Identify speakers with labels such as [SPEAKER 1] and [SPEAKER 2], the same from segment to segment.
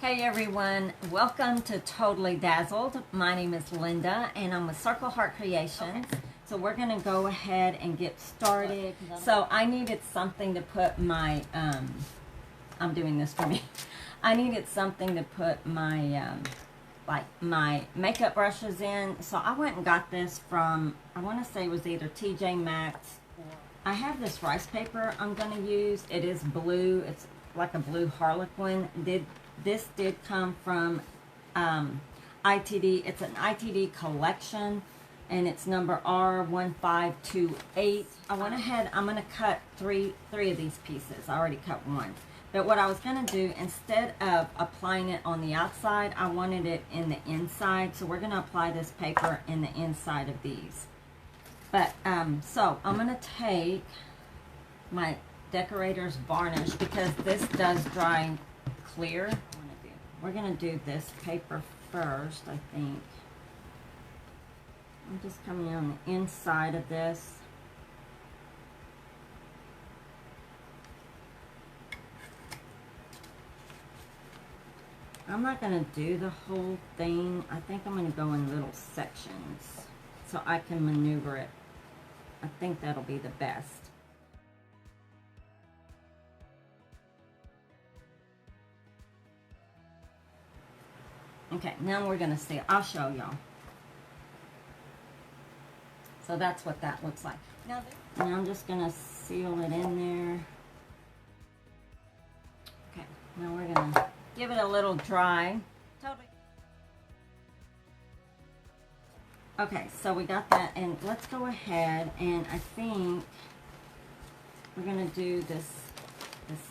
[SPEAKER 1] Hey everyone, welcome to Totally Dazzled. My name is Linda and I'm with Circle Heart Creations. Okay. So we're going to go ahead and get started. So I needed something to put my, I'm doing this for me. I needed something to put my, like my makeup brushes in. So I went and got this from, I want to say it was either TJ Maxx. I have this rice paper I'm going to use. It is blue. It's like a blue harlequin. This did come from ITD. It's an ITD collection, and it's number R1528. I went ahead, I'm going to cut three of these pieces. I already cut one. But what I was going to do, instead of applying it on the outside, I wanted it in the inside. So we're going to apply this paper in the inside of these. But, so I'm going to take my decorator's varnish, because this does dry clear. We're going to do this paper first, I think. I'm just coming on the inside of this. I'm not going to do the whole thing. I think I'm going to go in little sections so I can maneuver it. I think that'll be the best. Okay, now we're going to see. I'll show y'all. So that's what that looks like. Now I'm just going to seal it in there. Okay, now we're going to give it a little dry. Okay, so we got that, and let's go ahead, and I think we're going to do this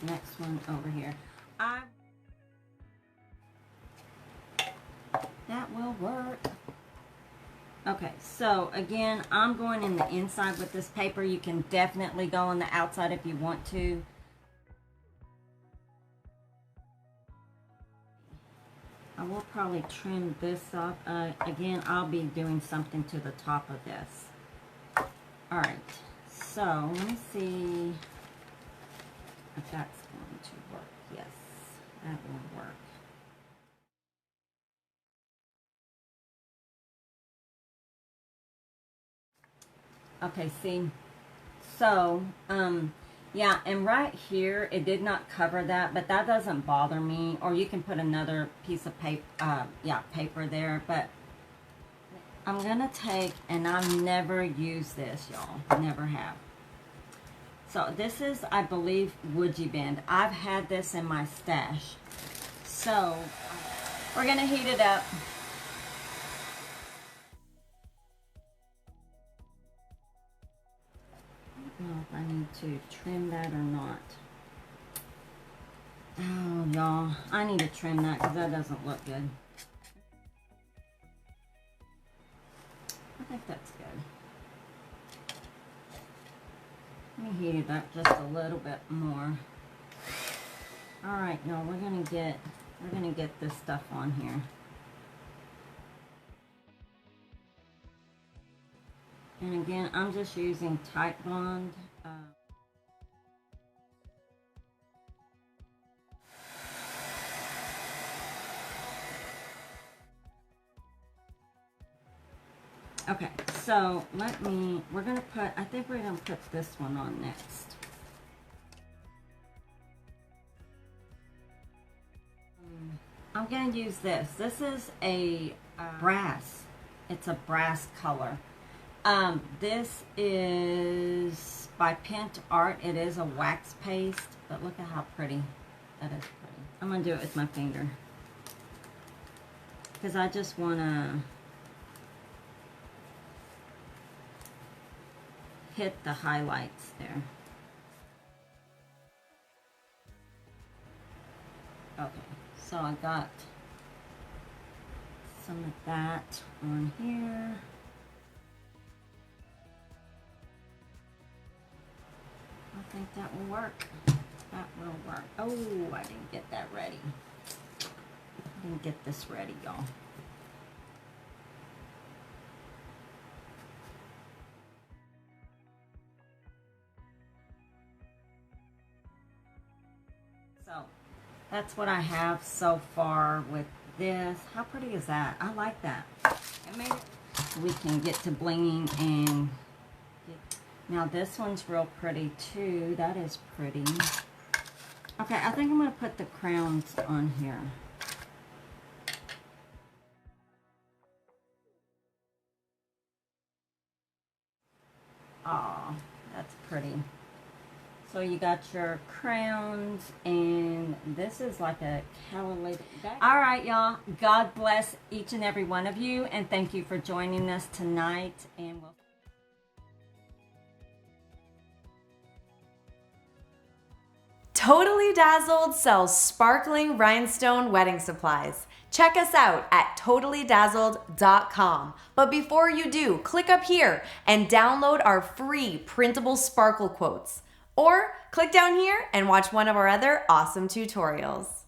[SPEAKER 1] next one over here. That will work. Okay, so again, I'm going in the inside with this paper. You can definitely go on the outside if you want to. I will probably trim this off. Again, I'll be doing something to the top of this. Alright, so let me see if that's going to work. Yes, that will work. Okay, see, so, yeah, and right here, it did not cover that, but that doesn't bother me, or you can put another piece of paper, paper there, but I'm gonna take, and I've never used this, y'all, never have. So this is, I believe, Woodgie Bend. I've had this in my stash. So, we're gonna heat it up. I don't know if I need to trim that or not. Oh, y'all, I need to trim that because that doesn't look good. I think that's good. Let me heat it up just a little bit more. All right, y'all, we're gonna get this stuff on here. And again, I'm just using Tite Bond. Okay, so we're going to put, I think we're going to put this one on next. I'm going to use this. This is a brass. It's a brass color. This is by Pint Art. It is a wax paste, but look at how pretty that is. Pretty. I'm going to do it with my finger because I just want to hit the highlights there. Okay, so I got some of that on here. I think that will work. That will work. Oh, I didn't get that ready. I didn't get this ready, y'all. So that's what I have so far with this. How pretty is that? I like that. And maybe we can get to blinging and now this one's real pretty too. That is pretty. Okay, I think I'm going to put the crowns on here. Oh, that's pretty. So you got your crowns, and this is like a calibrated bag. All right, y'all. God bless each and every one of you, and thank you for joining us tonight. And we'll
[SPEAKER 2] Totally Dazzled sells sparkling rhinestone wedding supplies. Check us out at totallydazzled.com. But before you do, click up here and download our free Printable Sparkle Quotes. Or click down here and watch one of our other awesome tutorials.